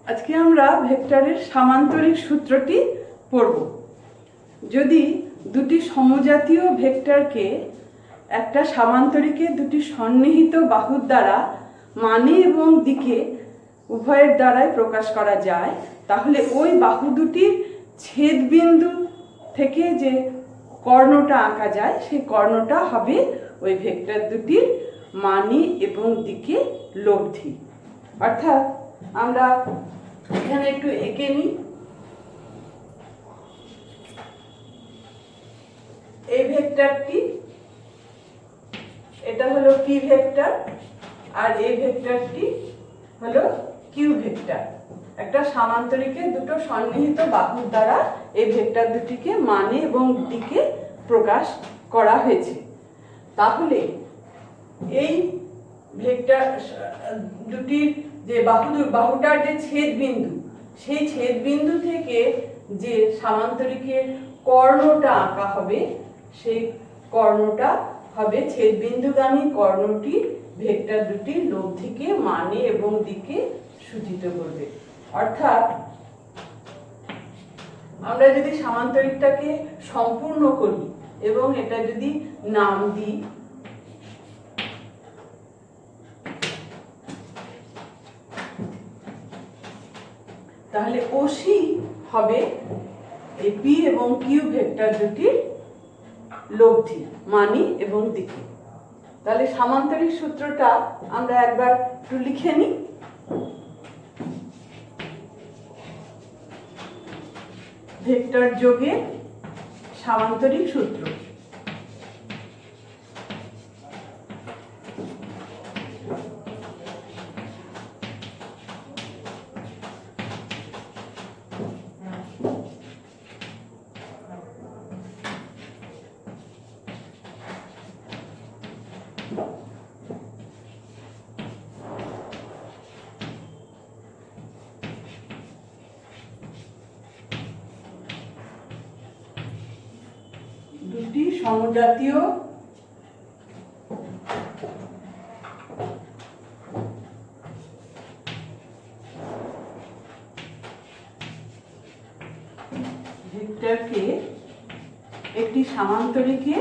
আজকে আমরা ভেক্টরের সামান্তরিক সূত্রটি পড়ব। যদি দুটি সমজাতীয় ভেক্টরকে একটা সামান্তরিকে দুটি সন্নিহিত বাহুর দ্বারা মানে এবং দিকে উভয়ের দ্বারাই প্রকাশ করা যায়, তাহলে ওই বাহু দুটির ছেদবিন্দু থেকে যে কর্ণটা আঁকা যায় সেই কর্ণটা হবে ওই ভেক্টর দুটির মানে এবং দিকে লব্ধি। অর্থাৎ আমরা এখানে একটু এঁকে নিই। এই ভেক্টরটি, এটা হলো পি ভেক্টর, আর এই ভেক্টরটি হলো কিউ ভেক্টর। একটা সামান্তরিকে দুটো সন্নিহিত বাহুর দ্বারা এই ভেক্টর দুটিকে মানে এবং দিকে প্রকাশ করা হয়েছে। তাহলে এই ভেক্টর দুটির যে বাহুটার যে ছেদবিন্দু, সেই ছেদবিন্দু থেকে যে সামান্তরিকের কর্ণটা আঁকা হবে, সেই কর্ণটা হবে ছেদবিন্দুগামী কর্ণটি ভেক্টর দুটির লব্ধিকে মানে এবং দিকে সূচিত করবে। অর্থাৎ আমরা যদি সামান্তরিকটাকে সম্পূর্ণ করি এবং এটা যদি নাম দিই, তাহলে OC হবে এই পি এবং কিউ ভেক্টর দুটির লব্ধি, মানে এবং দিকে। তাহলে সামান্তরিক সূত্রটা আমরা একবার একটু লিখে নিই। ভেক্টর যোগে সামান্তরিক সূত্র। দুটি সমজাতীয় ভেক্টরকে একটি সামান্তরিকে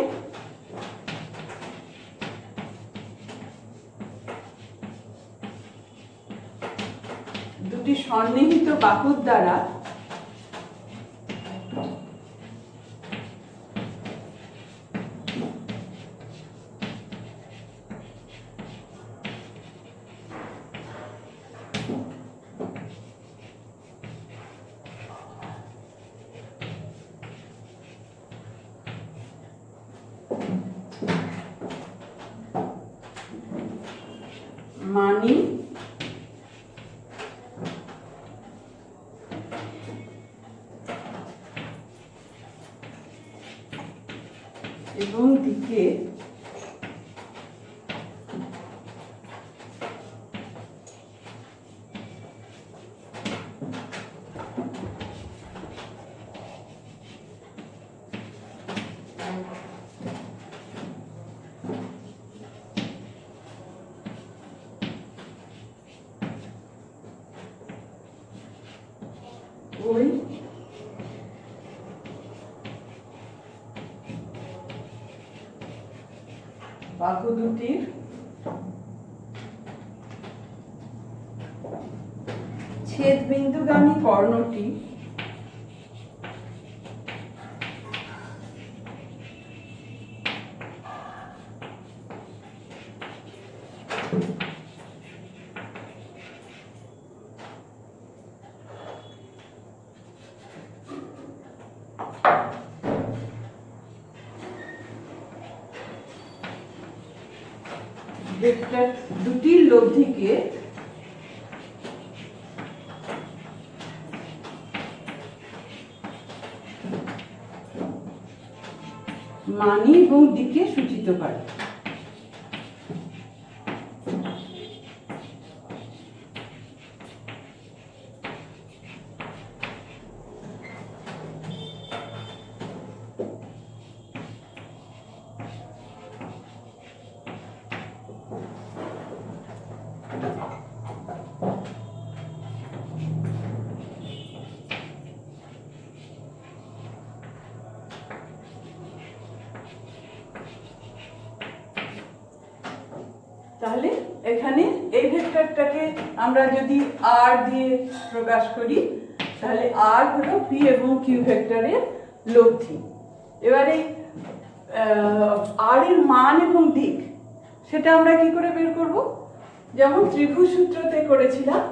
দুটি সন্নিহিত বাহুর দ্বারা মানে এবং দিকে ওই বাহু দুটির ছেদবিন্দুগামী কর্ণটি ভেক্টর দুটির লব্ধিকে মানে এবং দিকে সূচিত করে। এখানে এই ভেক্টরটাকে আমরা যদি আর দিয়ে প্রকাশ করি তাহলে আর হলো পি এবং কিউ ভেক্টরের লব্ধি। এবারে আর এর মান এবং দিক সেটা আমরা কি করে বের করব? যেমন ত্রিভুজ সূত্রতে করেছিলাম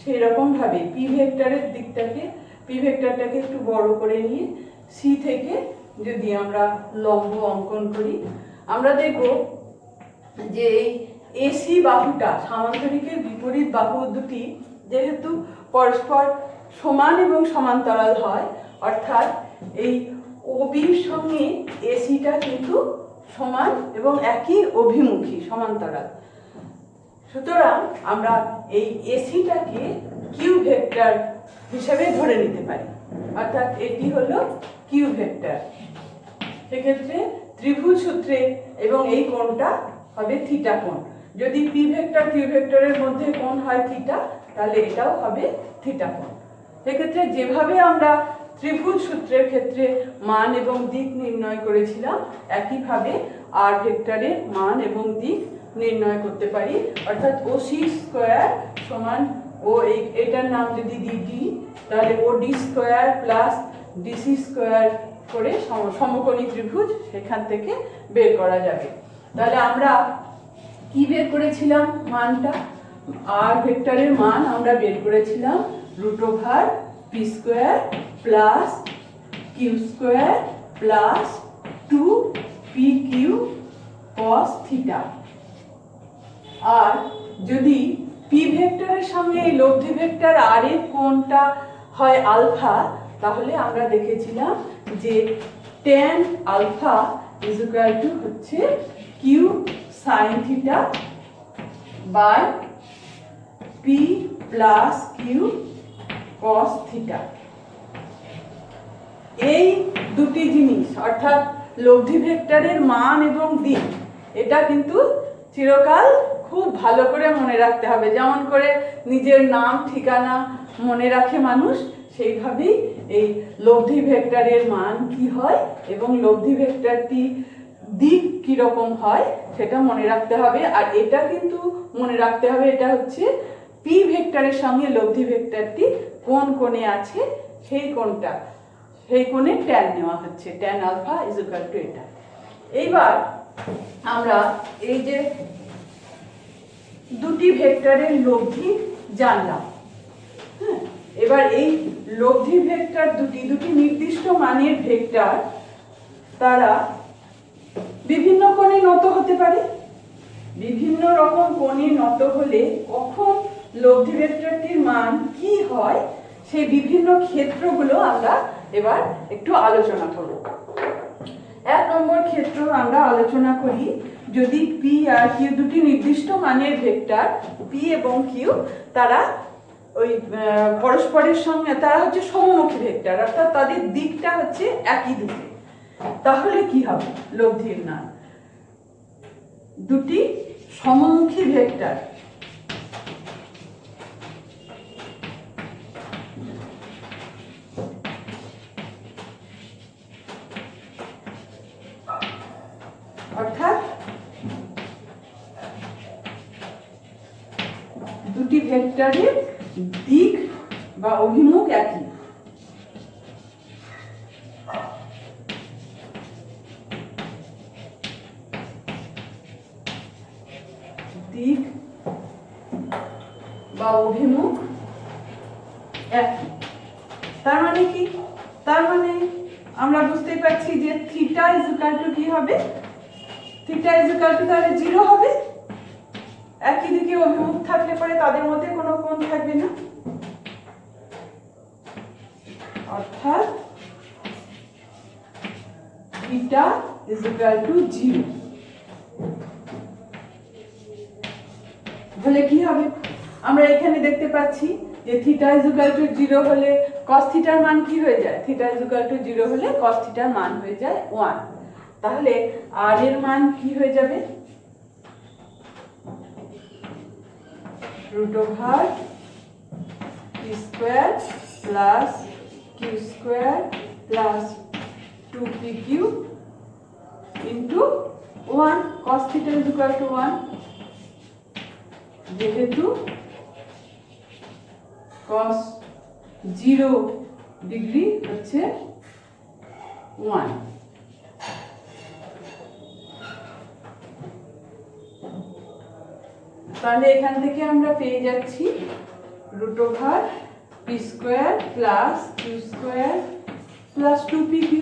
সেই রকম ভাবে পি ভেক্টরের দিকটাকে, পি ভেক্টরটাকে একটু বড় করে নিয়ে সি থেকে যদি আমরা লম্ব অঙ্কন করি, আমরা দেখব যে এই এসি বাহুটা, সামান্তরিকের বিপরীত বাহু দুটি যেহেতু পরস্পর সমান এবং সমান্তরাল হয়, অর্থাৎ এই ওবির সঙ্গে এসিটা কিন্তু সমান এবং একই অভিমুখী, সমান্তরাল। সুতরাং আমরা এই এসিটাকে কিউ ভেক্টর হিসেবে ধরে নিতে পারি, অর্থাৎ এটি হলো কিউ ভেক্টর। সেক্ষেত্রে ত্রিভুজ সূত্রে এবং এই কোণটা হবে থিটা কোণ। যদি পি ভেক্টর কিউ ভেক্টরের মধ্যে কোণ হয় থিটা, তাহলে এটাও হবে থিটা কোণ। সেক্ষেত্রে যেভাবে আমরা ত্রিভুজ সূত্রের ক্ষেত্রে মান এবং দিক নির্ণয় করেছিলাম, একইভাবে আর ভেক্টরের মান এবং দিক নির্ণয় করতে পারি, অর্থাৎ ওসি স্কোয়ার সমান ও এটার নাম যদি ডিটি, তাহলে O D square plus DC square করে সমকোণী ত্রিভুজ সেখান থেকে বের করা যাবে। তাহলে আমরা কি বের করেছিলাম? মানটা, আর ভেক্টরের মান আমরা বের করেছিলাম √, P square plus Q square plus 2pq cos theta. আর যদি পি ভেক্টরের সঙ্গে এই লব্ধি ভেক্টর আর এর কোণটা হয় আলফা, তাহলে আমরা দেখেছিলাম যে tan আলফা হচ্ছে q sine theta by p plus q cos theta. এই দুটি জিনিস অর্থাৎ লব্ধি ভেক্টরের মান এবং দিক, এটা কিন্তু চিরকাল খুব ভালো করে মনে রাখতে হবে। যেমন করে নিজের নাম ঠিকানা মনে রাখে মানুষ, সেইভাবেই এই লব্ধি ভেক্টরের মান কি হয় এবং লব্ধি ভেক্টরটি দিক কি রকম হয় সেটা মনে রাখতে হবে। আর এটা কিন্তু মনে রাখতে হবে, এটা হচ্ছে পি ভেক্টরের সঙ্গে লব্ধি ভেক্টরটি কোন কোণে আছে সেই কোণটা, সেই কোণে ট্যান নেওয়া হচ্ছে, ট্যান আলফা এটা। এইবার আমরা এই যে দুটি ভেক্টরের লব্ধি জানলাম, হ্যাঁ, এবার এই লব্ধি ভেক্টর দুটি নির্দিষ্ট মানের ভেক্টর, তারা বিভিন্ন কোণে নত হতে পারে। বিভিন্ন রকম কোণে নত হলে কখন লব্ধি ভেক্টরটির মান কি হয় সেই বিভিন্ন ক্ষেত্রগুলো আমরা এবার একটু আলোচনা করব। 1 নম্বর ক্ষেত্র আমরা আলোচনা করি, যদি পি আর কিউ দুটি নির্দিষ্ট মানের ভেক্টর পি এবং কিউ, তারা ওই পরস্পরের সঙ্গে, তারা হচ্ছে সমমুখী ভেক্টর, অর্থাৎ তাদের দিকটা হচ্ছে একই দিকে, তাহলে কি হবে লব্ধির মান? দুটি সমমুখী ভেক্টর অর্থাৎ দুটি ভেক্টরের দিক বা অভিমুখ একই, দিক বা অভিমুখ একই। তার মানে কি? তার মানে আমরা বুঝতেই পারছি যে থিটা কি হবে? থিটা তাহলে 0 হবে। একই দিকে অভিমুখ থাকলে পরে তাদের মধ্যে কোনো কোণ থাকবে না, অর্থাৎ থিটা 0। তাহলে কি হবে? আমরা এখানে দেখতে পাচ্ছি যে থিটা 0 হলে cos থিটার মান কি হয়ে যায়? থিটা 0 হলে cos থিটার মান হয়ে যায় 1। তাহলে আর এর মান কি হয়ে যাবে? √, P square plus Q square plus 2pq into 1, cos theta 1। যেহেতু cos 0 ডিগ্রি হচ্ছে 1, তাহলে এখান থেকে আমরা পেয়ে যাচ্ছি √p² plus q² plus 2pq।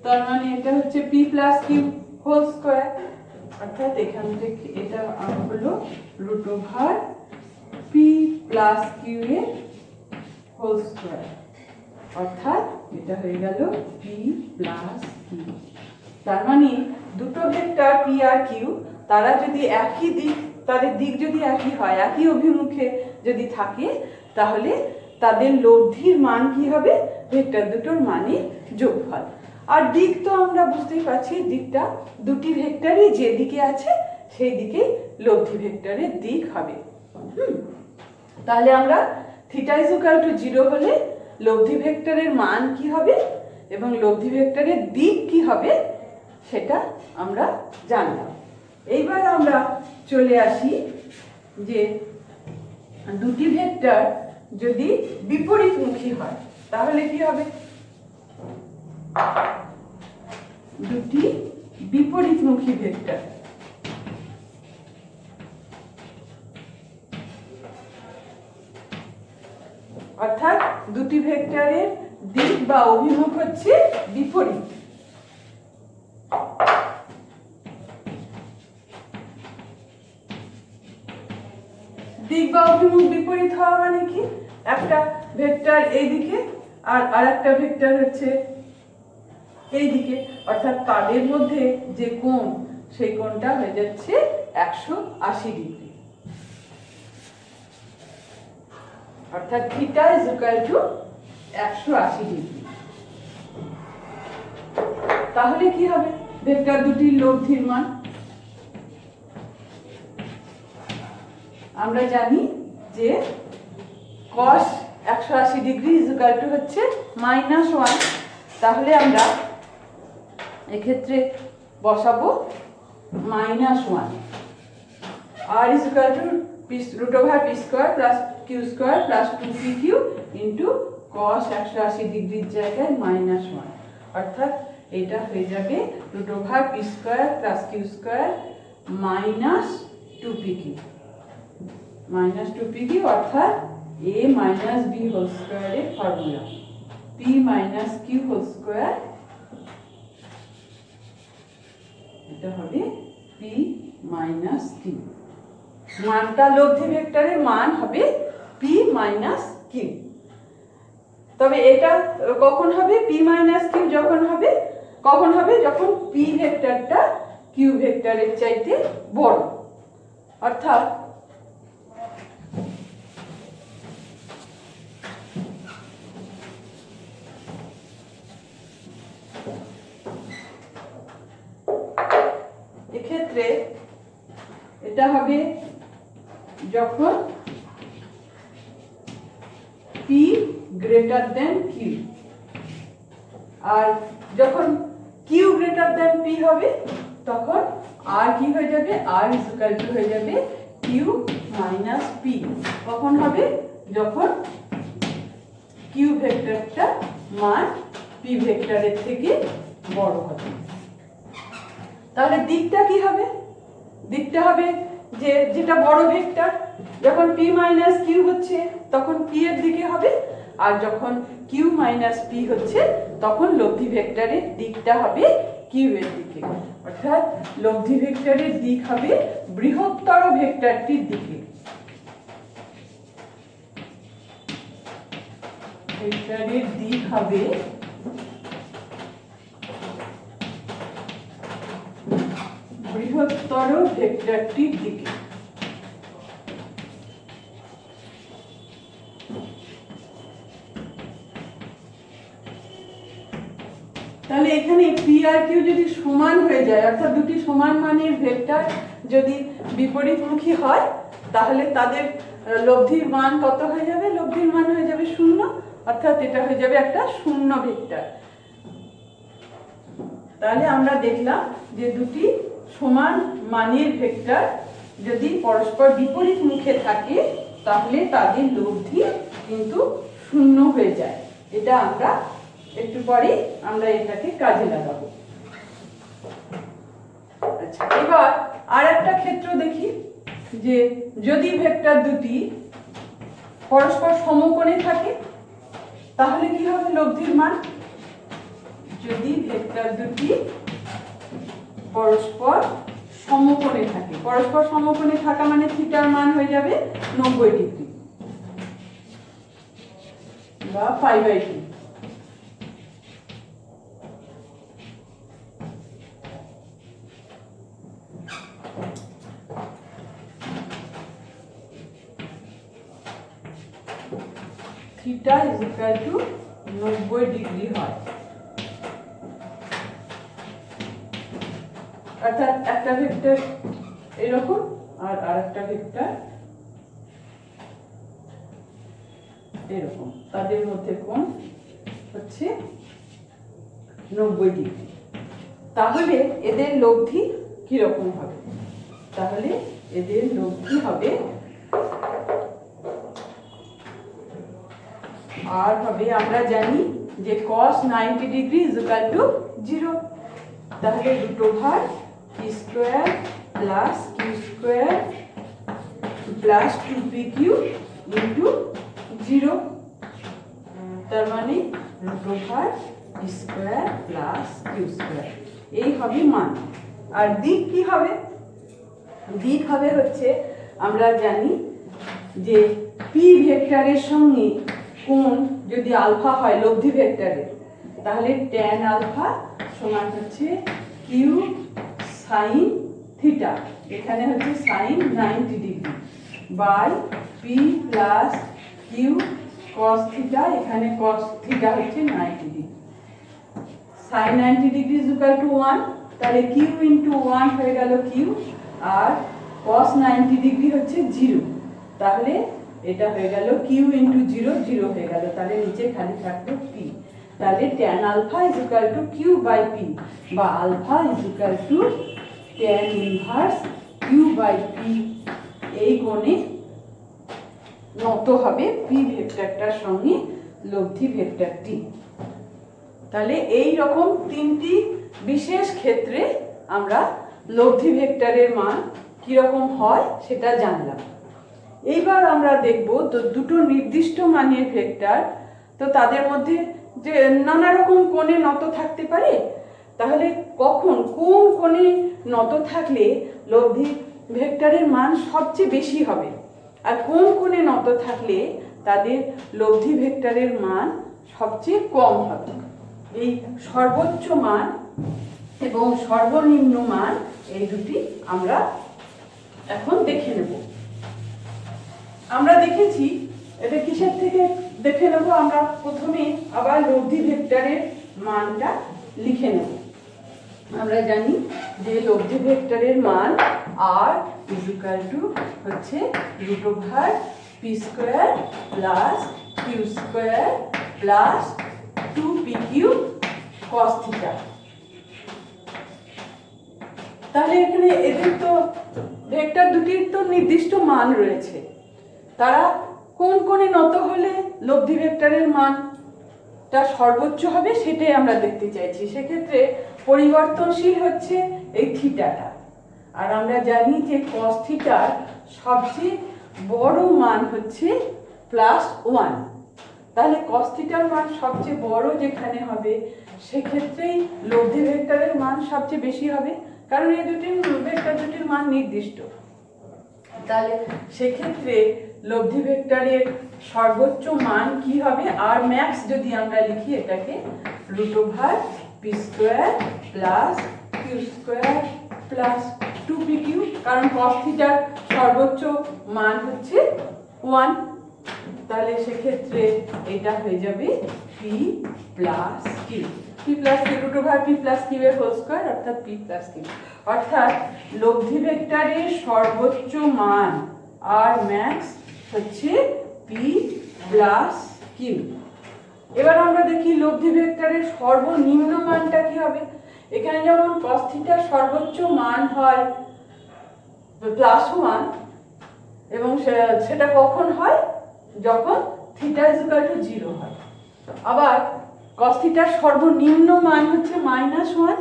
তার মানে এটা হচ্ছে p plus q whole square, অর্থাৎ এখান থেকে এটা হলো √p প্লাস q এর হোল স্কয়ার, অর্থাৎ এটা হয়ে গেল p প্লাস q। তার মানে দুটো ভেক্টর p আর q তারা যদি একই দিক, তাদের দিক যদি একই হয়, একই অভিমুখে যদি থাকে, তাহলে তাদের লব্ধির মান কি হবে? ভেক্টর দুটোর মানের যোগফল। আর দিক তো আমরা বুঝতেই পারছি, দিকটা দুটি ভেক্টরই যে দিকে আছে সেই দিকে লব্ধি ভেক্টরের দিক হবে। তাহলে আমরা θ = 0 হলে লব্ধি ভেক্টরের মান কি হবে এবং লব্ধি ভেক্টরের দিক কি হবে সেটা আমরা জানলাম। এইবার আমরা চলে আসি যে দুটি ভেক্টর যদি বিপরীতমুখী হয় তাহলে কি হবে? দুটি বিপরীতমুখী ভেক্টর, অর্থাৎ দুটি ভেক্টরের দিক বা অভিমুখ হচ্ছে বিপরীত। দিক বা অভিমুখ বিপরীত হওয়া মানে কি? একটা ভেক্টর এইদিকে আর আরেকটা ভেক্টর হচ্ছে এইদিকে, অর্থাৎ তাদের মধ্যে যে কোণ সেই কোণটা হয়ে যাচ্ছে 180 ডিগ্রি, অর্থাৎ θ = 180 ডিগ্রি। তাহলে কি হবে ভেক্টর দুটির লব্ধির মান? আমরা জানি যে cos 180 ডিগ্রি = হচ্ছে -1, তাহলে আমরা এক্ষেত্রে বসাবো -1। r √p² plus q² plus 2pq into cos 180 ডিগ্রির জায়গায় -1, অর্থাৎ এটা হয়ে যাবে √p² plus q² minus 2pq, অর্থাৎ a মাইনাস b হোল স্কয়ারের formula p minus q whole square, এটা হবে p মাইনাস q। মানটা লব্ধি ভেক্টরের মান হবে p মাইনাস q। তবে এটা কখন হবে? p মাইনাস q কখন হবে? যখন p ভেক্টরটা q ভেক্টরের চাইতে বড়, অর্থাৎ এক্ষেত্রে এটা হবে যখন p গ্রেটার দেন q, আর যখন q গ্রেটার দেন p হবে তখন r কি হয়ে যাবে? r = হয়ে যাবে q মাইনাস p। কখন হবে? যখন q ভেক্টরটা মান p ভেক্টরের থেকে বড় হবে। তাহলে দিকটা কি হবে? দিকটা হবে যে যেটা বড় ভেক্টর, যখন p মাইনাস q হচ্ছে তখন p এর দিকে হবে, আর যখন q মাইনাস p হচ্ছে তখন লব্ধি ভেক্টরের দিকটা হবে q এর দিকে, অর্থাৎ লব্ধি ভেক্টরের দিক হবে বৃহত্তর ভেক্টরটির দিকে। ভেক্টরের দিক হবে বৃহত্তর ভেক্টরটির দিকে। তাহলে এখানে p আর q যদি সমান হয়ে যায়, অর্থাৎ দুটি সমান মানের ভেক্টর যদি বিপরীতমুখী হয়, তাহলে তাদের লব্ধির মান কত হয়ে যাবে? লব্ধির মান হয়ে যাবে 0, অর্থাৎ এটা হয়ে যাবে একটা শূন্য ভেক্টর। তাহলে আমরা দেখলাম যে দুটি সমান মানের ভেক্টর যদি পরস্পর বিপরীত মুখে থাকে তাহলে তাদের লব্ধি কিন্তু শূন্য হয়ে যায়। এটা আমরা একটু পরে আমরা এটাকে কাজে লাগাবো। আচ্ছা, এবার আর একটা ক্ষেত্র দেখি যে যদি ভেক্টর দুটি পরস্পর সমকোণে থাকে তাহলে কি হবে লব্ধির মান? যদি ভেক্টর দুটি পরস্পর সমকোণে থাকে, পরস্পর সমকোণে থাকা মানে থিটার মান হয়ে যাবে 90 ডিগ্রি বা π/2। Theta is equal to 90 degree হয়, অর্থাৎ একটা ভেক্টর এরকম আর আরেকটা ভেক্টর এরকম, তাদের মধ্যে কোণ হচ্ছে 90 ডিগ্রি। তাহলে এদের লব্ধি কি রকম হবে? তাহলে এদের লব্ধি হবে আর হবে, আমরা জানি যে cos 90 degree is equal two 0। তাহলে দুটো ভাগ p square plus q square plus 2pq into 0, তার মানে দুটো ভাগ p square plus q square, এই হবে মান। আর দিক কি হবে? দিক হবে হচ্ছে, আমরা জানি যে p ভেক্টরের সঙ্গে কোণ যদি আলফা হয় লব্ধি ভেক্টরের, তাহলে tan আলফা সমান হচ্ছে q sin থিটা, এখানে হচ্ছে sin 90 degree by p plus q cos theta, এখানে cos থিটা হচ্ছে 90 degree. sin 90 degree is equal to 1, তাহলে q ইনটু 1 হয়ে গেল q, আর cos 90 ডিগ্রি হচ্ছে 0, তাহলে এটা হয়ে গেল q ইনটু 0, 0 হয়ে গেল, তাহলে নিচে খালি থাকলো p। তাহলে tan alpha is equal to q by p, বা alpha is equal to tan inverse q by p, এই কোণে নত হবে p ভেক্টরটার সঙ্গে লব্ধি ভেক্টরটি। তাহলে এই রকম তিনটি বিশেষ ক্ষেত্রে আমরা লব্ধি ভেক্টরের মান কি রকম হয় সেটা জানলাম। এইবার আমরা দেখব তো দুটো নির্দিষ্ট মানের ভেক্টর, তো তাদের মধ্যে যে নানা রকম কোণে নত থাকতে পারে, তাহলে কখন কোন কোণে নত থাকলে লব্ধি ভেক্টরের মান সবচেয়ে বেশি হবে, আর কোন কোণে নত থাকলে তাদের লব্ধি ভেক্টরের মান সবচেয়ে কম হবে। এই সর্বোচ্চ মান এবং সর্বনিম্ন মান এই দুটি আমরা এখন দেখে নেব। আমরা দেখেছি, এটা কিসের থেকে দেখে নেব? আমরা প্রথমে আবার লব্ধি ভেক্টরের মানটা লিখে নেব। আমরা জানি যে লব্ধি ভেক্টরের মান r ইজ ইকুয়াল টু হচ্ছে root over p square plus q square plus 2pq cos theta. তাহলে এখানে এদের তো ভেক্টর দুটির তো নির্দিষ্ট মান রয়েছে, তারা কোন কোণে নত হলে লব্ধি ভেক্টরের মানটা সর্বোচ্চ হবে সেটাই আমরা দেখতে চাইছি। সেক্ষেত্রে পরিবর্তনশীল হচ্ছে এই থিটাটা, আর আমরা জানি যে cos থিটার সবচেয়ে বড় মান হচ্ছে +1। তাহলে cos থিটার মান সবচেয়ে বড় যেখানে হবে সেক্ষেত্রেই লব্ধি ভেক্টরের মান সবচেয়ে বেশি হবে, কারণ এই দুটির ভেক্টর দুটির মান নির্দিষ্ট। তাহলে সেক্ষেত্রে লব্ধি ভেক্টরের সর্বোচ্চ মান কি হবে? আর ম্যাক্স যদি আমরা লিখি এটাকে root over p square plus q square plus 2pq, কারণ cos থিটার সর্বোচ্চ মান হচ্ছে 1। তাহলে সেক্ষেত্রে এটা হয়ে যাবে p plus q, p plus q root over p plus q এর হোল স্কয়ার, অর্থাৎ p প্লাস q। অর্থাৎ লব্ধি ভেক্টরের সর্বোচ্চ মান আর ম্যাক্স হচ্ছে p প্লাস q। এবার আমরা দেখি লব্ধি ভেক্টরের সর্বনিম্ন মানটা কি হবে। এখানে যেমন cos থিটার সর্বোচ্চ মান হয় +1 এবং সেটা কখন হয়, যখন থিটা ইজ ইকুয়াল টু 0 হয়। আবার cos থিটার সর্বনিম্ন মান হচ্ছে -1,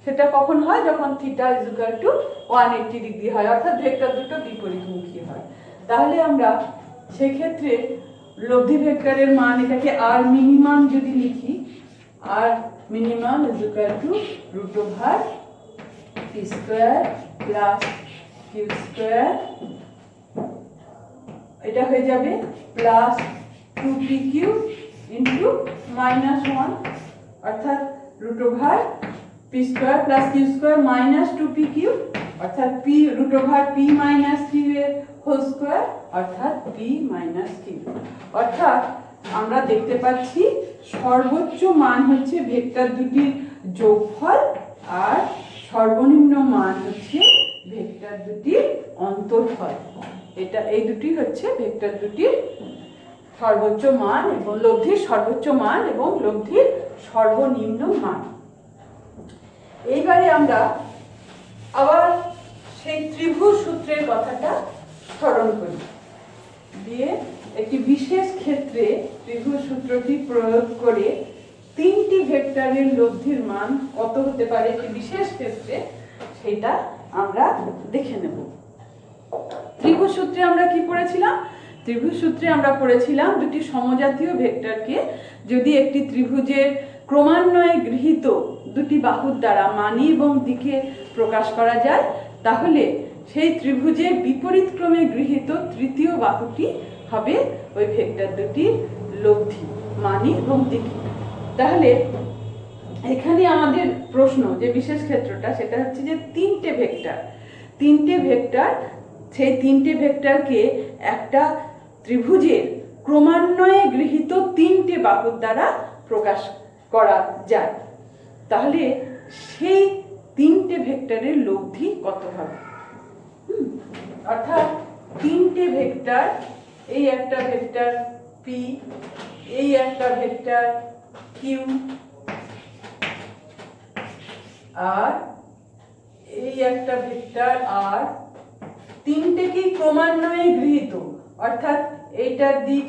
সেটা কখন হয়, যখন theta is equal two 180 degree হয়, অর্থাৎ ভেক্টর দুটো বিপরীতমুখী হয়। তাহলে আমরা সেক্ষেত্রে লব্ধি ভেক্টরের মান, এটাকে আর মিনিমাম যদি লিখি, R minimum is equal to √p square plus Q square, এটা হয়ে যাবে প্লাস 2pq ইন্টু -1, অর্থাৎ √p square plus Q square minus 2pq, অর্থাৎ √p মাইনাস কিউ এর হোল স্কয়ার, অর্থাৎ p মাইনাস কিউ। অর্থাৎ আমরা দেখতে পাচ্ছি সর্বোচ্চ মান হচ্ছে ভেক্টর দুটির যোগফল, আর সর্বনিম্ন মান হচ্ছে ভেক্টর দুটির অন্তরফল। এই দুটি হচ্ছে ভেক্টর দুটির সর্বোচ্চ মান এবং লব্ধির সর্বোচ্চ মান এবং লব্ধির সর্বনিম্ন মান। এইবারে আমরা আবার সেই ত্রিভুজ সূত্রের কথাটা স্মরণ করি, দিয়ে একটি বিশেষ ক্ষেত্রে ত্রিভুজ সূত্রটি প্রয়োগ করে তিনটি ভেক্টরের লব্ধির মান কত হতে পারে একটি বিশেষ ক্ষেত্রে, সেটা আমরা দেখে নেব। ত্রিভুজ সূত্রে আমরা কি পড়েছিলাম? ত্রিভুজ সূত্রে আমরা পড়েছিলাম দুটি সমজাতীয় ভেক্টরকে যদি একটি ত্রিভুজের ক্রমান্বয়ে গৃহীত দুটি বাহুর দ্বারা মানি এবং দিকে প্রকাশ করা যায়, তাহলে সেই ত্রিভুজের বিপরীত ক্রমে গৃহীত তৃতীয় বাহুটি হবে ওই ভেক্টর দুটির লব্ধি, মানি এবং দিকে। তাহলে এখানে আমাদের প্রশ্ন যে বিশেষ ক্ষেত্রটা, সেটা হচ্ছে যে তিনটে ভেক্টর, সেই তিনটে ভেক্টরকে একটা ত্রিভুজের ক্রমান্বয়ে গৃহীত তিনটে বাহুর দ্বারা প্রকাশ করা যায়, তাহলে সেই তিনটে ভেক্টরের লব্ধি কত হবে? অর্থাৎ তিনটে ভেক্টর, এই একটা ভেক্টর p, এই একটা ভেক্টর q, আর এই একটা ভেক্টর r, তিনটেকেই ক্রমান্বয়ে গৃহীত, অর্থাৎ এইটার দিক,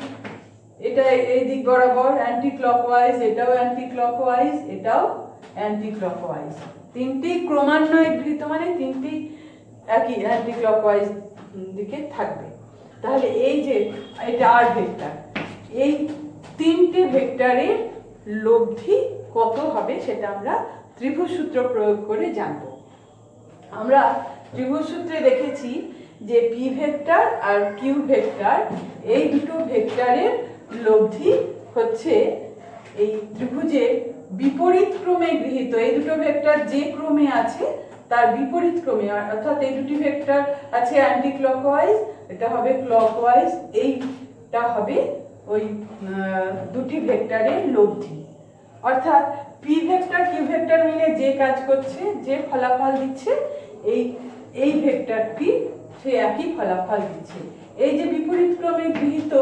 এটা এই দিক বরাবর অ্যান্টি ক্লকওয়াইজ, এটাও অ্যান্টি ক্লকওয়াইজ, এটাও অ্যান্টি ক্লকওয়াইজ, তিনটেই ক্রমান্বয়ে গৃহীত মানে তিনটেই একই অ্যান্টি ক্লকওয়াইজ দিকে থাকবে। তাহলে এই যে এটা আর ভেক্টর, এই তিনটে ভেক্টরের লব্ধি কত হবে সেটা আমরা ত্রিভুজ সূত্র প্রয়োগ করে জানব। আমরা ত্রিভুজ সূত্রে দেখেছি যে পি ভেক্টর আর কিউ ভেক্টর, এই দুটো ভেক্টরের লব্ধি হচ্ছে এই ত্রিভুজের বিপরীত ক্রমে গৃহীত, এই দুটো ভেক্টর যে ক্রমে আছে তার বিপরীত ক্রমে, অর্থাৎ এই দুটি ভেক্টর আছে অ্যান্টি ক্লকওয়াইজ, এটা হবে ক্লকওয়াইজ, এইটা হবে ওই দুটি ভেক্টরের লব্ধি। অর্থাৎ পি ভেক্টর কিউ ভেক্টর মিলে যে কাজ করছে, যে ফলাফল দিচ্ছে, এই ভেক্টরটি সে একই ফলাফল দিচ্ছে। এই যে বিপরীত ক্রমে গৃহীত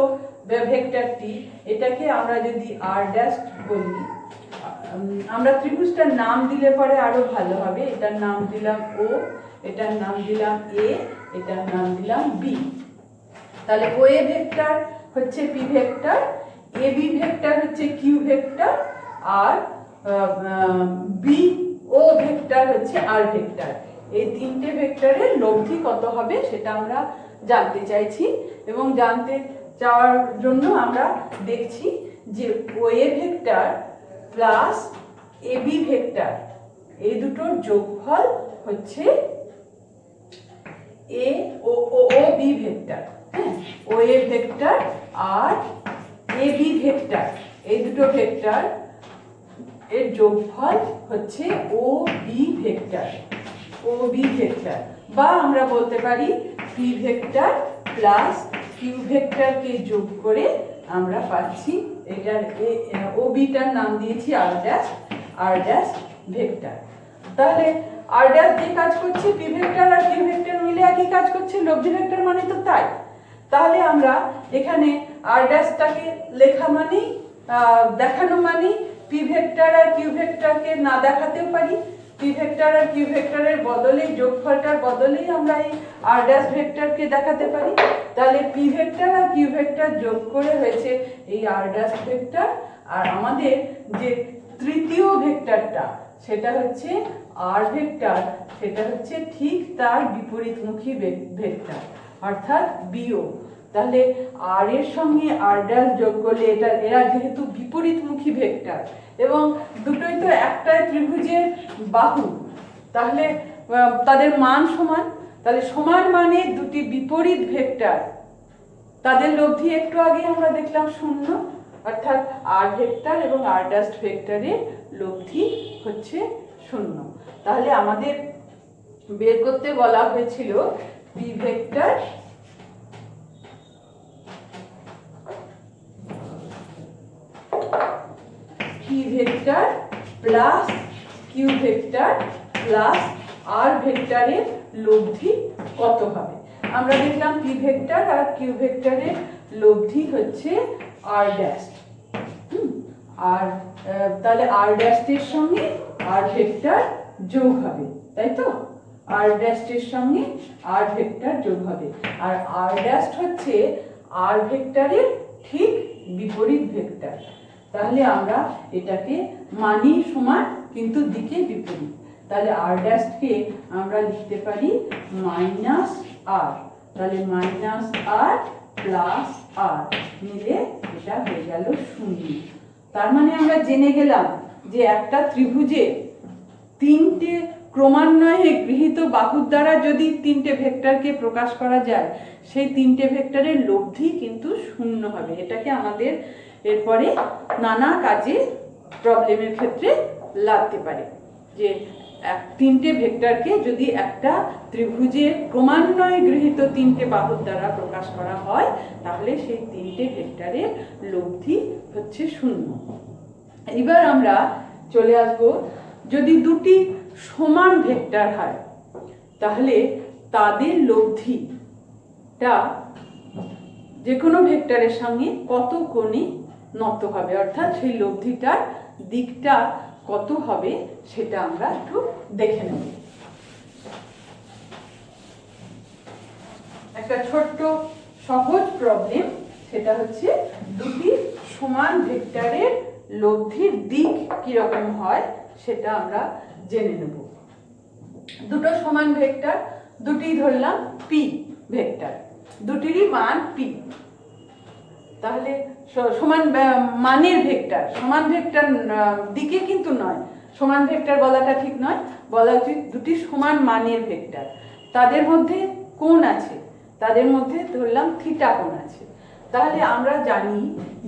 ভেক্টরটি, এটাকে আমরা যদি আর ড্যাশ বলি, আমরা ত্রিভুজটার নাম দিলে পরে আরো ভালো হবে। এটার নাম দিলাম ও, এটার নাম দিলাম এ, এটার নাম দিলাম বি। তাহলে ও এ ভেক্টর হচ্ছে পি ভেক্টর, এ বি ভেক্টর হচ্ছে কিউ ভেক্টর, আর বি ও ভেক্টর হচ্ছে আর ভেক্টর। এই তিনটে ভেক্টরের লব্ধি কত হবে সেটা আমরা জানতে চাইছি, এবং জানতে চাওয়ার জন্য আমরা দেখছি যে O A vector plus A B vector, এই দুটোর যোগফল হচ্ছে এ ও বি ভেক্টর। হ্যাঁ, ও এ ভেক্টর আর এ বি ভেক্টর, এই দুটো ভেক্টর এর যোগফল হচ্ছে ও বি ভেক্টর, বা আমরা বলতে পারি পি ভেক্টর প্লাস কিউ ভেক্টরকে যোগ করে আমরা পাচ্ছি এটার ও বিটার নাম দিয়েছি আর ড্যাশ ভেক্টর। তাহলে আর ড্যাশ যে কাজ করছে, পি ভেক্টর আর কিউ ভেক্টর মিলে একই কাজ করছে, লব্ধি ভেক্টর মানে তো তাই। তাহলে আমরা এখানে আর ড্যাশটাকে লেখা মানেই দেখানো মানেই পি ভেক্টর আর কিউ ভেক্টরকে না দেখাতেও পারি, পি ভেক্টর আর কিউ ভেক্টরের বদলে, যোগফলটার বদলেই আমরা এই আর ড্যাশ ভেক্টরকে দেখাতে পারি। তাহলে পি ভেক্টর আর কিউ ভেক্টর যোগ করে হয়েছে এই আর ড্যাশ ভেক্টর। আর আমাদের যে তৃতীয় ভেক্টরটা সেটা হচ্ছে আর ভেক্টর, সেটা হচ্ছে ঠিক তার বিপরীতমুখী ভেক্টর অর্থাৎ বিও। তাহলে আর এর সঙ্গে আর ড্যাশ যোগ করলে এরা যেহেতু বিপরীতমুখী ভেক্টর এবং দুটোই তো একটাই ত্রিভুজের বাহু, তাহলে তাদের মান সমান। তাহলে সমান মানে দুটি বিপরীত ভেক্টর, তাদের লব্ধি একটু আগে আমরা দেখলাম শূন্য, অর্থাৎ আর ভেক্টর এবং আর ড্যাশ ভেক্টরের লব্ধি হচ্ছে শূন্য। তাহলে আমাদের বের করতে বলা হয়েছিল P vector plus Q vector plus R ভেক্টরের লব্ধি কত হবে। আমরা দেখলাম পি ভেক্টর আর কিউ ভেক্টরের লব্ধি হচ্ছে আর ড্যাশ। আর তাহলে আর ড্যাশের সঙ্গে আর ভেক্টর যোগ হবে, তাই তো? আর ড্যাশের সঙ্গে আর ভেক্টর যোগ হবে। আর আর ড্যাশ হচ্ছে আর ভেক্টরের ঠিক বিপরীত ভেক্টর। তাহলে আমরা এটাকে মানি সমান কিন্তু দিকে বিপরীত। তাহলে আর ড্যাশকে আমরা লিখতে পারি মাইনাস আর। তাহলে মাইনাস আর প্লাস আর মিলে এটা হয়ে গেল শূন্য। তার মানে আমরা জেনে গেলাম যে একটা ত্রিভুজে তিনটে ক্রমান্বয়ে গৃহীত বাহুর দ্বারা যদি তিনটে ভেক্টরকে প্রকাশ করা যায়, সেই তিনটে ভেক্টরের লব্ধি কিন্তু শূন্য হবে। এটাকে আমাদের এরপরে নানা কাজে প্রবলেমের ক্ষেত্রে লাগতে পারে যে তিনটে ভেক্টরকে যদি একটা ত্রিভুজে ক্রমান্বয়ে গৃহীত তিনটে বাহুর দ্বারা প্রকাশ করা হয়, তাহলে সেই তিনটে ভেক্টরের লব্ধি হচ্ছে শূন্য। এবার আমরা চলে আসব, যদি দুটি সমান ভেক্টর হয় তাহলে তাদের লব্ধিটা যে কোনো ভেক্টরের সঙ্গে কত কোণে নত হবে, অর্থাৎ সেই লব্ধিটার দিকটা কত হবে সেটা আমরা একটু দেখে নেব। একটা ছোট্ট সহজ প্রবলেম, সেটা হচ্ছে দুটি সমান ভেক্টরের লব্ধির দিক কিরকম হয় সেটা আমরা জেনে নেব। দুটো সমান ভেক্টর, দুটি ধরলাম পি ভেক্টর, দুটিরই মান পি। তাহলে সমান মানের ভেক্টর, সমান ভেক্টর দিকে কিন্তু নয়, সমান ভেক্টর বলাটা ঠিক নয়, বলা উচিত দুটি সমান মানের ভেক্টর। তাদের মধ্যে কোণ আছে, তাদের মধ্যে ধরলাম থিটা কোণ আছে। তাহলে আমরা জানি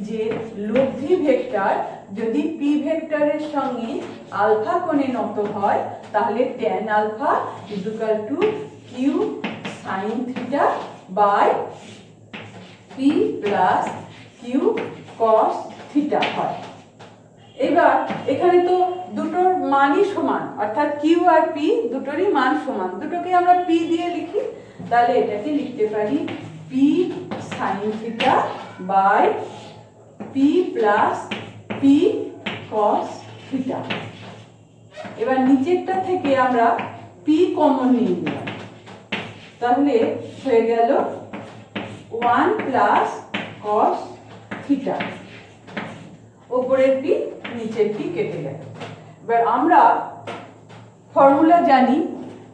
যে লব্ধি ভেক্টর যদি পি ভেক্টরের সঙ্গে আলফা কোণে নত হয়, তাহলে tan alpha equal to q sine theta by p plus q cos theta হয়। এবার এখানে তো দুটোর মানই সমান, অর্থাৎ কিউ আর পি দুটোরই মান সমান, দুটোকে আমরা পি দিয়ে লিখি। তাহলে এটাকে লিখতে পারি p sine theta by p plus p cos theta. এবার নিচেরটা থেকে আমরা পি কমন নিয়ে নিলাম, তাহলে হয়ে গেল 1 প্লাস কস থিটা। ওপরের পি নিচের পি কেটে গেল। এবার আমরা ফর্মুলা জানি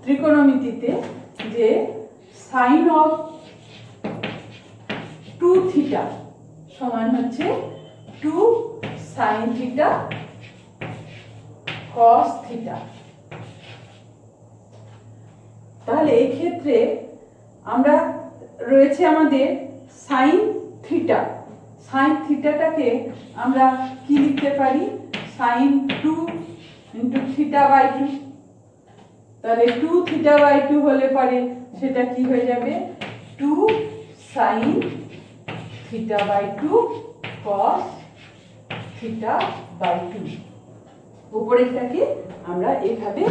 ত্রিকোণমিতিতে যে সাইন অফ 2 থিটা সমান হচ্ছে 2 সাইন থিটা কস থিটা। তাহলে এই ক্ষেত্রে আমরা রয়েছে আমাদের সাইন থিটা, সাইন থিটাটাকে আমরা কি লিখতে পারি, সাইন 2 ইন্টু থিটা বাই 2। তাহলে 2 থিটা বাই 2 হলে পরে সেটা কি হয়ে যাবে, 2 sine theta by 2 cos theta by 2। উপরেরটাকে আমরা এভাবে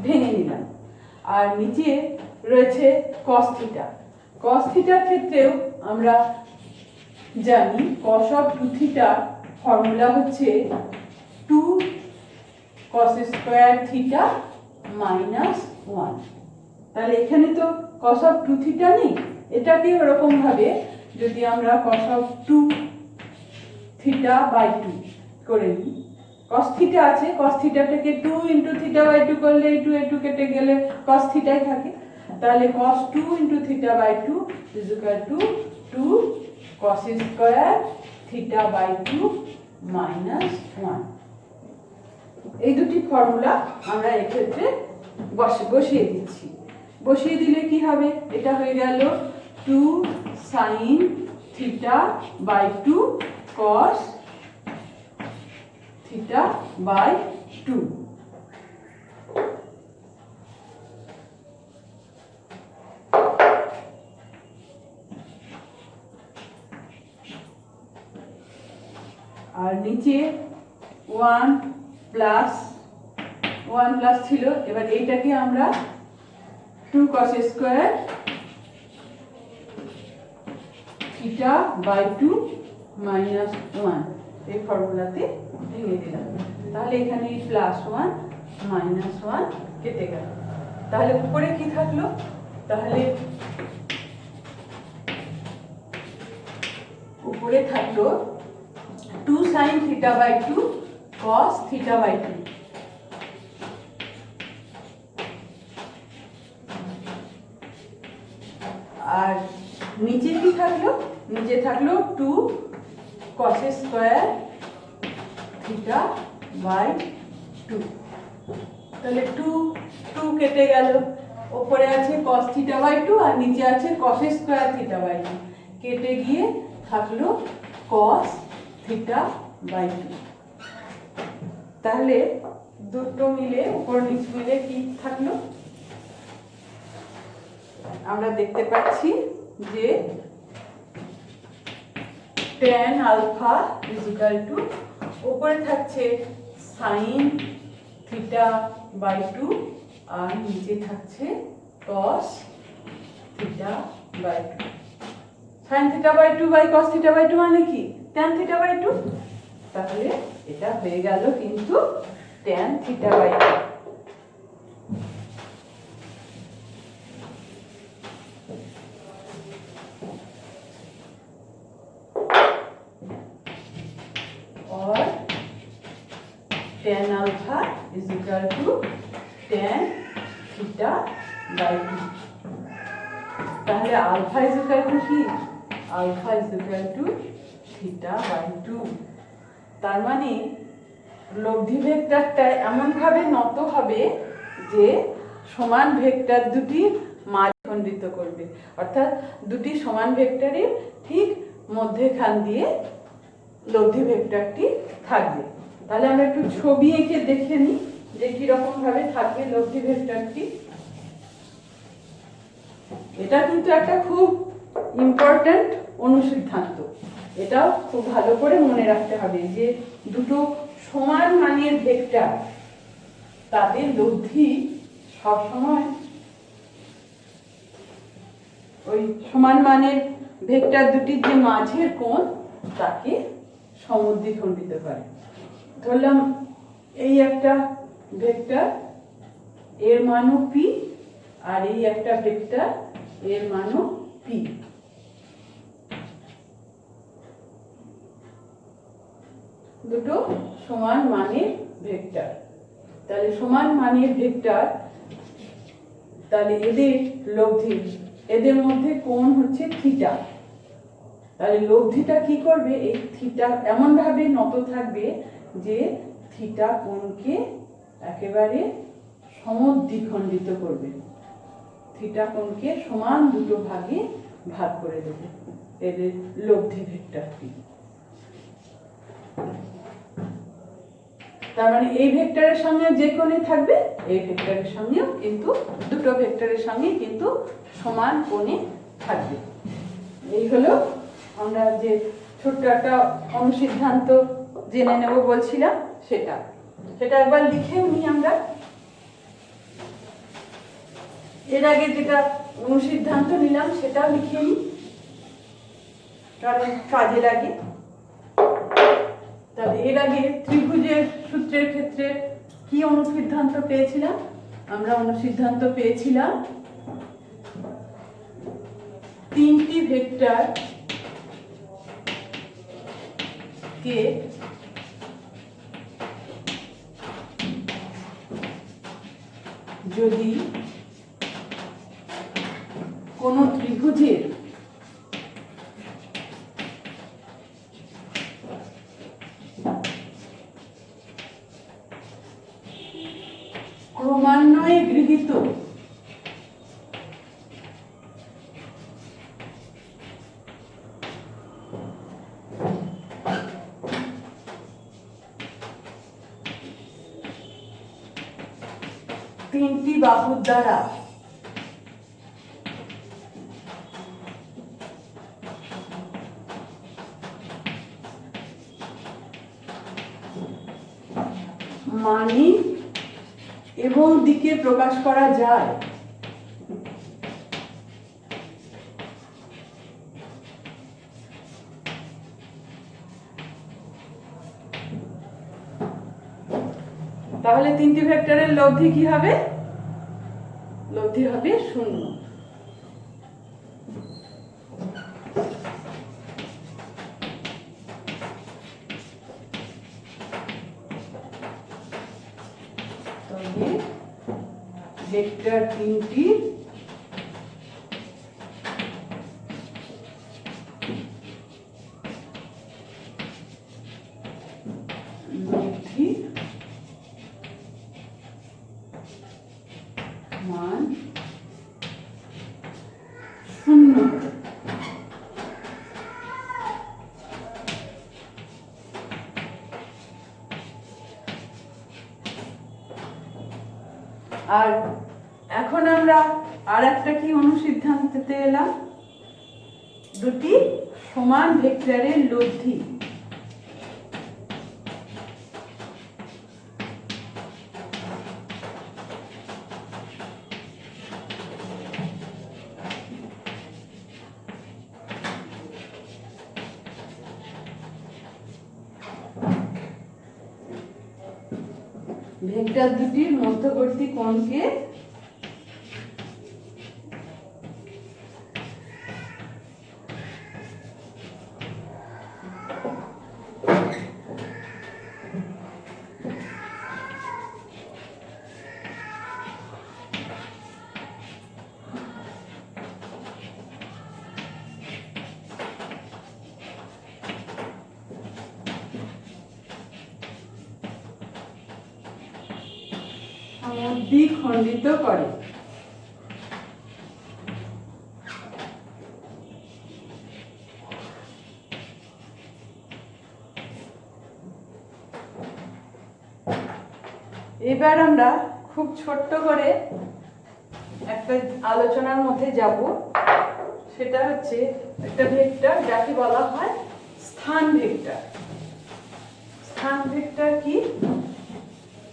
ভেঙে নিলাম। আর নিচে রয়েছে কস থিটা। কস থিটার ক্ষেত্রেও আমরা জানি কস অফ 2 থিটা ফর্মুলা হচ্ছে 2 কস স্কয়ার থিটা মাইনাস 1। তাহলে এখানে তো cos of 2 থিটা নেই, এটাকে ওরকম ভাবে যদি আমরা cos of 2 থিটা বাই 2 করে নিই, cos থিটা আছে, cos থিটাটাকে 2 ইনটু থিটা বাই 2 করলে এই 2 কেটে গেলে cos থিটাই থাকে, তাহলে cos 2 into theta by 2 is equal to 2 cos square theta by 2 minus 1। এই দুটি ফর্মুলা আমরা এক্ষেত্রে বসিয়ে দিচ্ছি। বসিয়ে দিলে কি হবে, এটা হয়ে গেল 2 sin theta by 2 cos theta by 2। আর নিচে 1 প্লাস ছিল, এবার এইটাকে আমরা 2 cos square theta by 2 minus 1 এই ফর্মুলাতে ভেঙে দিলাম। তাহলে এখানে প্লাস 1 মাইনাস 1 কেটে গেল। তাহলে উপরে কি থাকলো, তাহলে উপরে থাকলো 2 sin theta by 2 cos theta by 2। আর নিচে কি থাকলো, নিচে থাকলো 2 cos স্কয়ার থিটা বাই 2। তাহলে 2 কেটে গেল, উপরে আছে cos থিটা বাই 2 আর নিচে আছে cos স্কয়ার থিটা বাই 2, কেটে গিয়ে থাকলো cos থিটা বাই 2। তাহলে দুটো মিলে উপর নিচ মিলে কি থাকলো, আমরা দেখতে পাচ্ছি যে tan alpha is equal to উপরে থাকছে sin থিটা বাই 2 আর নিচে থাকছে cos theta by 2। sin theta by 2 by cos theta by 2 মানে কি, tan থিটা বাই 2। তাহলে এটা হয়ে গেল কিন্তু tan থিটা বাই 2। और tan alpha is equal to tan theta by 2। তাহলে alpha is equal to কি, alpha is equal to theta by 2। তার মানে লব্ধি ভেক্টরটা এমন ভাবে নত হবে যে সমান ভেক্টর দুটি মাঝ খণ্ডিত করবে, অর্থাৎ দুটি সমান ভেক্টরের ঠিক মধ্যখান দিয়ে লব্ধি ভেক্টরটি থাকবে। তাহলে আমরা একটু ছবি এঁকে দেখে নিই যে কি রকম ভাবে থাকবে লব্ধি ভেক্টরটি। এটা কিন্তু একটা খুব ইম্পর্ট্যান্ট অনুসিদ্ধান্ত, এটাও খুব ভালো করে মনে রাখতে হবে যে দুটো সমান মানের ভেক্টর তাদের লব্ধি সবসময় ওই সমান মানের ভেক্টর দুটির যে মাঝের কোণ তাকে সমদ্বিখণ্ডিত করে। ধরলাম এই একটা ভেক্টর এর মানও পি আর এই একটা ভেক্টর এর মানও পি। দুটো সমান মানের ভেক্টর, তাহলে সমান মানের ভেক্টর, তাহলে এদের লব্ধি, এদের মধ্যে কোণ হচ্ছে থিটা। তাহলে লব্ধিটা কি করবে, এই থিটা এমন ভাবে নত থাকবে যে থিটা কোণকে একেবারে সমদ্বিখণ্ডিত করবে, থিটা কোণকে সমান দুটো ভাগে ভাগ করে দেবে এদের লব্ধি ভেক্টরটি। তার মানে এই ভেক্টরের সঙ্গে যে কোণে থাকবে এই ভেক্টরের সঙ্গেও কিন্তু দুটো ভেক্টরের সঙ্গে কিন্তু সমান কোণে থাকবে। এই হলো আমরা যে ছোট্ট একটা অনুসিদ্ধান্ত জেনে নেব বলছিলাম, সেটা একবার লিখেও নিই আমরা। এর আগে যেটা অনুসিদ্ধান্ত নিলাম সেটাও লিখে নিই, কারণ কাজে লাগে। তাহলে এর আগে ত্রিভুজের সূত্রের ক্ষেত্রে কি অনুসিদ্ধান্ত পেয়েছিলাম, আমরা অনুসিদ্ধান্ত পেয়েছিলাম তিনটি ভেক্টর কে যদি কোনো ত্রিভুজের ক্রমান্বয়ে গৃহীত তিনটি বাহুর দ্বারা মানি এবং দিকে প্রকাশ করা যায় তাহলে তিনটি ভেক্টরের লব্ধি কি হবে? লব্ধি হবে 0। তবে ভেক্টর তিনটি লব্ধি মান 0। আর এখন আমরা আর একটা কি অনুসিদ্ধান্তে এলাম, দুটি সমান ভেক্টরের লব্ধি ভেক্টর দুটির মধ্যবর্তী কোণকে দ্বিখণ্ডিত করে। এবার আমরা খুব ছোট্ট করে একটা আলোচনার মধ্যে যাব, সেটা হচ্ছে একটা ভেক্টর যাকে বলা হয় স্থান ভেক্টর। স্থান ভেক্টর কি?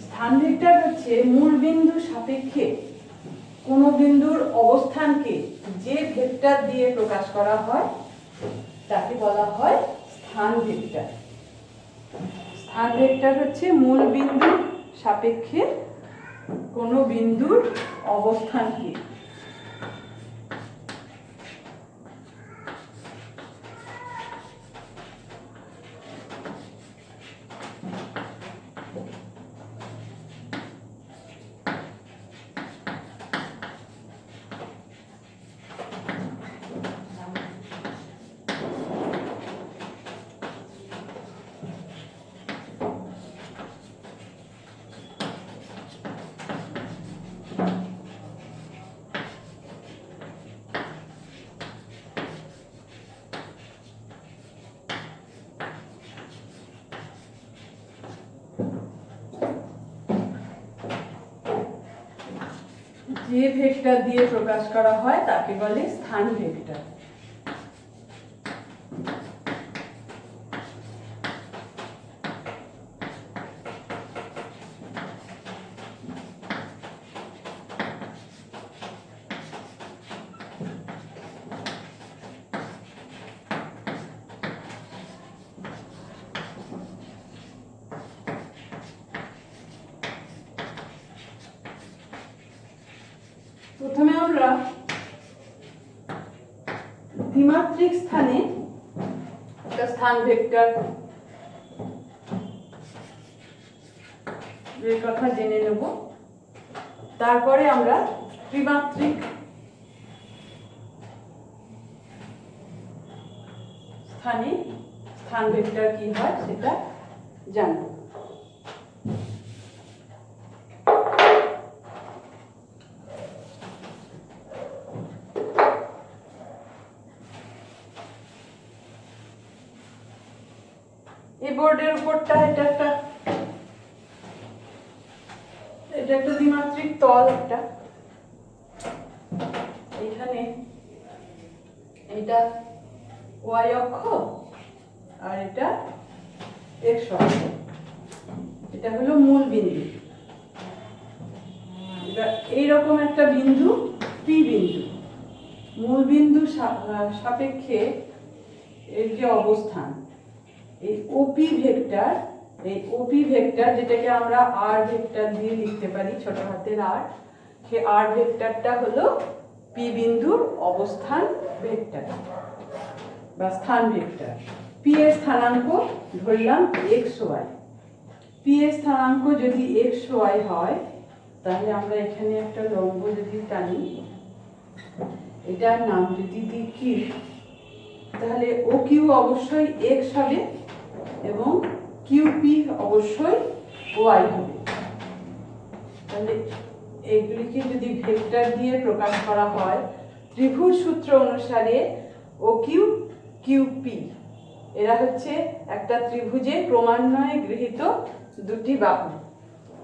স্থান ভেক্টর হচ্ছে মূল বিন্দু সাপেক্ষে কোন বিন্দুর অবস্থানকে যে ভেক্টর দিয়ে প্রকাশ করা হয় তাকে বলা হয় স্থান ভেক্টর। স্থান ভেক্টর হচ্ছে মূল বিন্দু সাপেক্ষে কোন বিন্দুর অবস্থানকে যে ভেক্টর দিয়ে প্রকাশ করা হয় তাকে বলে স্থান ভেক্টর। প্রথমে আমরা দ্বিমাত্রিক স্থানে একটা স্থান ভেক্টর এর কথা জেনে নেব। তারপরে আমরা ত্রিমাত্রিক স্থানে স্থান ভেক্টর কি হয় সেটা জানব। এই বোর্ডের উপরটা এটা একটা দ্বিমাত্রিক তল একটা, এখানে এটা ওয়াই অক্ষ আর এটা এক্স অক্ষ, এটা হলো মূল বিন্দু। এবার এইরকম একটা বিন্দু পি বিন্দু, মূল বিন্দু সাপেক্ষে এর যে অবস্থান, এই ওপি ভেক্টর, এই ওপি ভেক্টর যেটাকে আমরা আর ভেক্টর দিয়ে লিখতে পারি, ছোট হাতের আর, সেই আর ভেক্টরটা হলো পি বিন্দুর অবস্থান ভেক্টর বা স্থান ভেক্টর। পি এর স্থানাঙ্ক ধরলাম এক্স ওয়াই। পি এর স্থানাঙ্ক যদি এক্স ওয়াই হয়, তাহলে আমরা এখানে একটা লম্ব যদি টানি, এটার নাম যদি দিই কিউ, তাহলে ও কিউ অবশ্যই এক্স হবে এবং কিউপি অবশ্যই ওয়াই হবে। তাহলে এগুলিকে যদি ভেক্টর দিয়ে প্রকাশ করা হয় ত্রিভুজ সূত্র অনুসারে, ও কিউ কিউপি এরা হচ্ছে একটা ত্রিভুজে ক্রমান্বয়ে গৃহীত দুটি বাহু।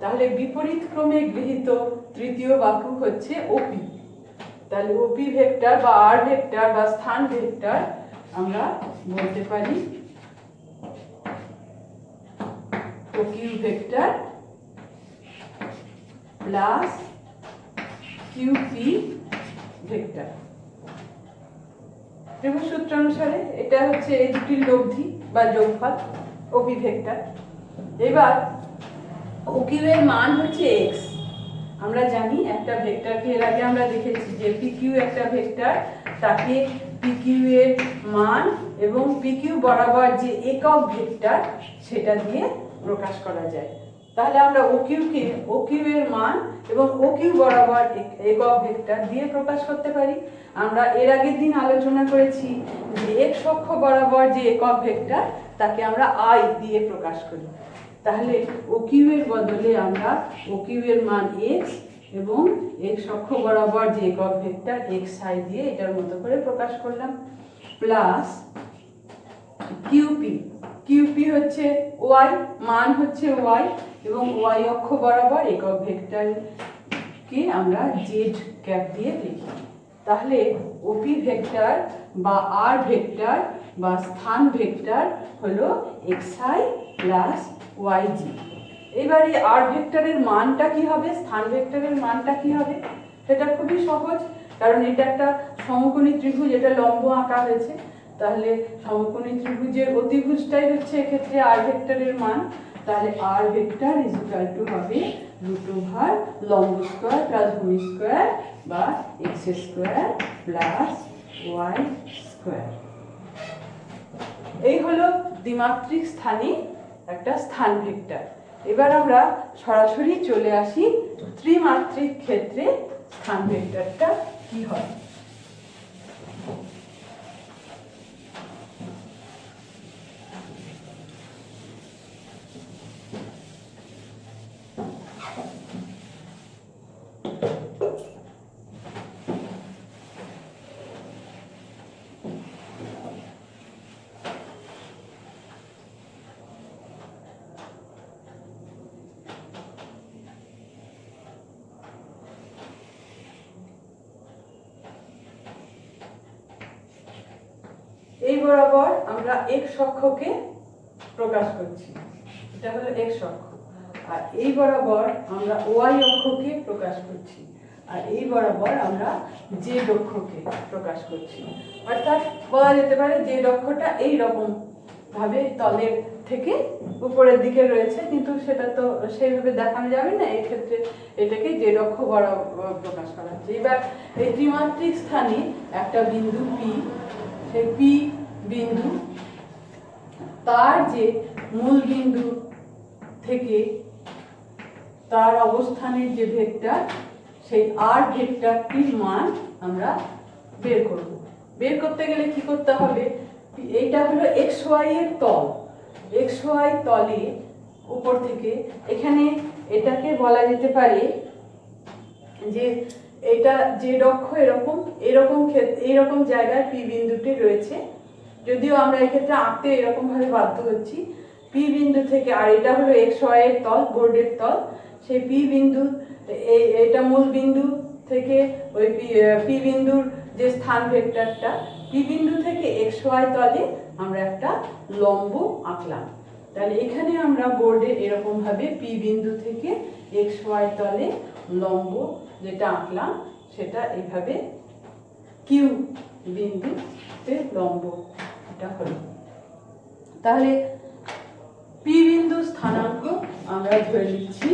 তাহলে বিপরীত ক্রমে গৃহীত তৃতীয় বাহু হচ্ছে ওপি। তাহলে ওপি ভেক্টর বা আর ভেক্টর বা স্থান ভেক্টর আমরা বলতে পারি O Q vector plus QP vector. ত্রিভুজ সূত্র অনুসারে এটা হচ্ছে এই দুটির লব্ধি বা যোগফল ওপি ভেক্টর। এবার ও কিউ এর মান হচ্ছে এক্স। আমরা জানি একটা ভেক্টরকে এর আগে আমরা দেখেছি যে পি কিউ একটা ভেক্টর, তাকে পি কিউ এর মান এবং পি কিউ বরাবর যে একক ভেক্টর সেটা দিয়ে প্রকাশ করা যায়। তাহলে আমরা ও কিউ এর মান এবং ও কিউ বরাবর একক ভেক্টর দিয়ে প্রকাশ করতে পারি। আমরা এর আগের দিন আলোচনা করেছি যে এক্স অক্ষ বরাবর যে একক ভেক্টর তাকে আমরা আই দিয়ে প্রকাশ করি। তাহলে ও কিউ এর বদলে আমরা ও কিউ এর মান এক্স এবং এক্স অক্ষ বরাবর যে একক ভেক্টর এক্স আই দিয়ে এটার মতো করে প্রকাশ করলাম, প্লাস কিউপি হচ্ছে ওয়াই, মান হচ্ছে ওয়াই এবং ওয়াই অক্ষ বরাবর একক ভেক্টরকে আমরা জেড ক্যাপ দিয়ে লিখি। তাহলে ওপি ভেক্টর বা আর ভেক্টর বা স্থান ভেক্টর হলো xi প্লাস yg। এবারে আর ভেক্টরের মানটা কি হবে, স্থান ভেক্টরের মানটা কি হবে, সেটা খুবই সহজ, কারণ এটা একটা সমকোণী ত্রিভুজ, এটা লম্ব আঁকা হয়েছে। তাহলে সমকোণী ত্রিভুজের অতিভুজটাই হচ্ছে এক্ষেত্রে আর ভেক্টরের মান। তাহলে r vector is equal to হবে রুট ওভার লম্ব স্কয়ার প্লাস ভূমি স্কয়ার বা x square plus Y square. এই হলো দ্বিমাত্রিক স্থানে একটা স্থান ভেক্টর। এবার আমরা সরাসরি চলে আসি ত্রিমাত্রিক ক্ষেত্রে স্থান ভেক্টরটা কি হয়। এই বরাবর আমরা এক্স অক্ষকে প্রকাশ করছি, এটা হলো এক্স অক্ষ, আর এই বরাবর আমরা ওয়াই অক্ষকে প্রকাশ করছি, আর এই বরাবর আমরা জেড অক্ষকে প্রকাশ করছি। অর্থাৎ বলা যেতে পারে জেড অক্ষটা এই রকম ভাবে তলের থেকে উপরের দিকে রয়েছে, কিন্তু সেটা তো সেইভাবে দেখানো যাবে না, এই ক্ষেত্রে এটাকে জেড অক্ষ বরাবর প্রকাশ করা হচ্ছে। এবার এই ত্রিমাত্রিক স্থানে একটা বিন্দু পি, সেই পি বিন্দু তার যে মূল বিন্দু থেকে তার অবস্থানের যে ভেক্টর, সেই আর ভেক্টরটির মান আমরা বের করব। বের করতে গেলে কি করতে হবে, এইটা হলো এক্স ওয়াই এর তল, এক্স ওয়াই তলে উপর থেকে এখানে এটাকে বলা যেতে পারে যে এটা জেড অক্ষ এরকম এরকম এইরকম জায়গায় পি বিন্দুটি রয়েছে, যদিও আমরা এক্ষেত্রে আঁকতে এরকম ভাবে বাধ্য হচ্ছি। পি বিন্দু থেকে, আর এটা হলো এক্স ওয়াই এর তল, বোর্ডের তল, সেই পি বিন্দু এটা মূল বিন্দু থেকে ওই পি বিন্দুর যে স্থান ভেক্টরটা, পি বিন্দু থেকে এক্স ওয়াই তলে আমরা একটা লম্ব আঁকলাম। তাহলে এখানে আমরা বোর্ডে এরকম ভাবে পি বিন্দু থেকে এক্স ওয়াই তলে লম্ব যেটা আঁকলাম সেটা এইভাবে কিউ বিন্দুতে লম্ব এটা হলো। তাহলে পি বিন্দু স্থানাঙ্ক আমরা ধরে নিচ্ছি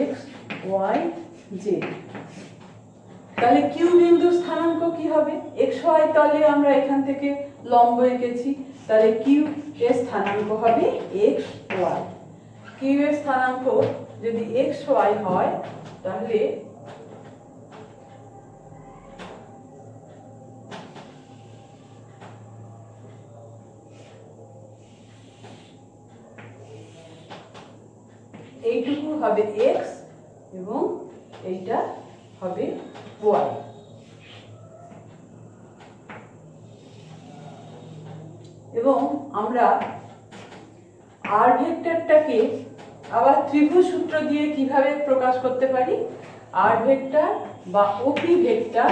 এক্স ওয়াই জেড। তাহলে কিউ বিন্দু স্থানাঙ্ক কি হবে, এক্স ওয়াই তলে আমরা এখান থেকে লম্ব এঁকেছি, তাহলে কিউ এর স্থানাঙ্ক হবে এক্স ওয়াই। কিউ এর স্থানাঙ্ক যদি এক্স ওয়াই হয় তাহলে এইটুকু হবে এক্স এবং এইটা হবে ওয়াই। এবং আমরা আর ভেক্টরটাকে আবার ত্রিভুজ সূত্র দিয়ে কিভাবে প্রকাশ করতে পারি, আর ভেক্টর বা OP vector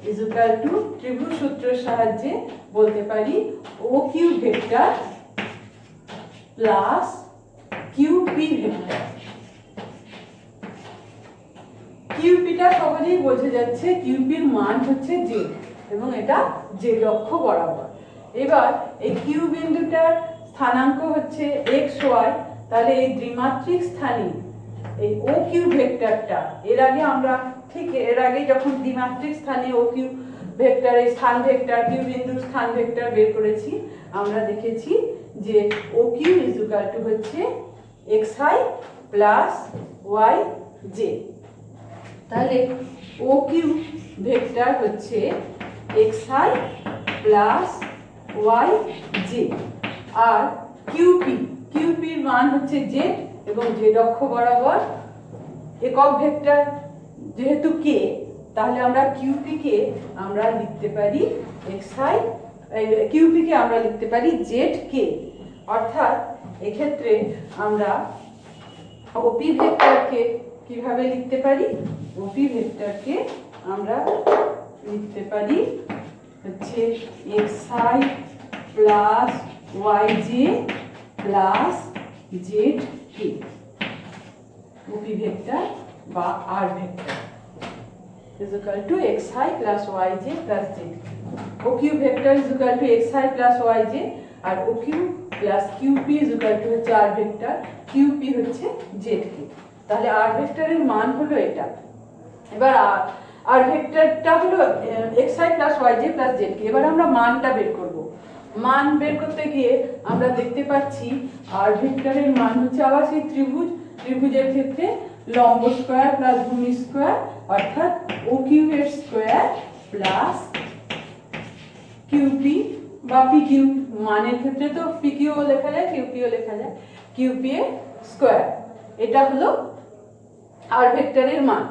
is equal to ত্রিভুজ সূত্রের সাহায্যে বলতে পারি O Q vector plus QP vector. কিউপিটা সহজেই বোঝা যাচ্ছে, কিউপির মান হচ্ছে জেড এবং এটা জেড অক্ষ বরাবর। এবার এই কিউ বিন্দুটার স্থানাঙ্ক হচ্ছে এক্স ওয়াই, তাহলে এই দ্বিমাত্রিক স্থানে এই ও কিউ ভেক্টরটা এর আগে যখন দ্বিমাত্রিক স্থানে ও কিউ ভেক্টর এই স্থান ভেক্টর কিউ বিন্দুর স্থান ভেক্টর বের করেছি, আমরা দেখেছি যে O Q is equal to হচ্ছে x I plus Y J. তাহলে ও কিউ ভেক্টর হচ্ছে x I plus Y J, আর কিউপির মান হচ্ছে জেড এবং জেড অক্ষ বরাবর একক ভেক্টর যেহেতু কে, তাহলে আমরা কিউপিকে আমরা লিখতে পারি কিউপিকে আমরা লিখতে পারি জেড কে। অর্থাৎ এক্ষেত্রে আমরা ওপি ভেক্টরকে কিভাবে লিখতে পারি, ওপি ভেক্টরকে আমরা লিখতে পারি হচ্ছে x I plus Y j plus z k. OP vector বা r vector is equal to xi plus yj plus z. OQ vector is equal to xi plus yj আর OQ plus QP is equal to হচ্ছে r vector, QP হচ্ছে zk। তাহলে r ভেক্টরের মান হলো এটা। এবার r ভেক্টরটা হলো xi plus yj plus zk। এবার আমরা মানটা বের করব। মান বের করতে গিয়ে আমরা দেখতে পাচ্ছি r ভেক্টরের মান হচ্ছে আবার সেই ত্রিভুজের ক্ষেত্রে লম্ব স্কয়ার প্লাস ভূমি স্কয়ার, অর্থাৎ ও কিউ এর স্কয়ার প্লাস কিউপি বা পিকিউ, মানের ক্ষেত্রে তো পিকিউ লেখা যায় কিউপিও লেখা যায়, কিউপি এর স্কয়ার। এটা হলো আর ভেক্টরের মান।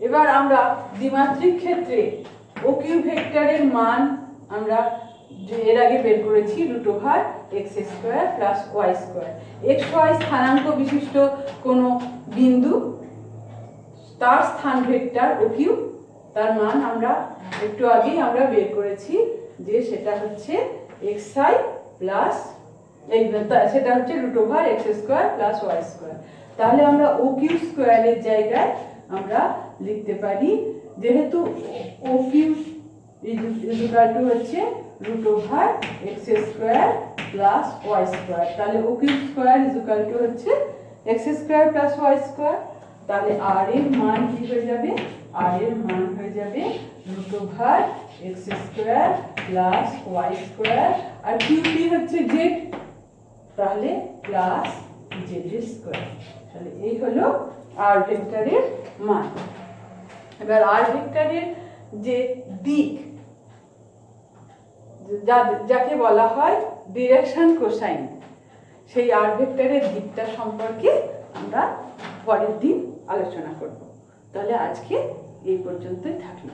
এবার আমরা দ্বিমাত্রিক ক্ষেত্রে ও কিউ ভেক্টরের মান আমরা এর আগে বের করেছি √x square plus Y square. X y স্থানাঙ্ক বিশিষ্ট কোনো বিন্দু তার স্থান ভেক্টর ও কিউ, তার মান আমরা একটু আগেই আমরা বের করেছি যে সেটা হচ্ছে xi প্লাস সেটা হচ্ছে √x square plus Y square. তাহলে আমরা ও কিউ স্কয়ারের জায়গায় আমরা লিখতে পারি, যেহেতু O Q is equal to হচ্ছে √x square plus Y square, তাহলে O Q square is equal to হচ্ছে x square plus Y square. তাহলে আর এর মান কি হয়ে যাবে, আর এর মান হয়ে যাবে X square plus Y square, আর কিউটি হচ্ছে জেড, তাহলে প্লাস জেড স্কোয়ার। তাহলে এই হলো আর ভেক্টরের মান। এবার আর ভেক্টরের যে দিক, যাকে বলা হয় ডিরেকশন কোসাইন, সেই আর ভেক্টরের দিকটা সম্পর্কে আমরা পরের দিন আলোচনা করব। তাহলে আজকে এই পর্যন্তই থাকলো।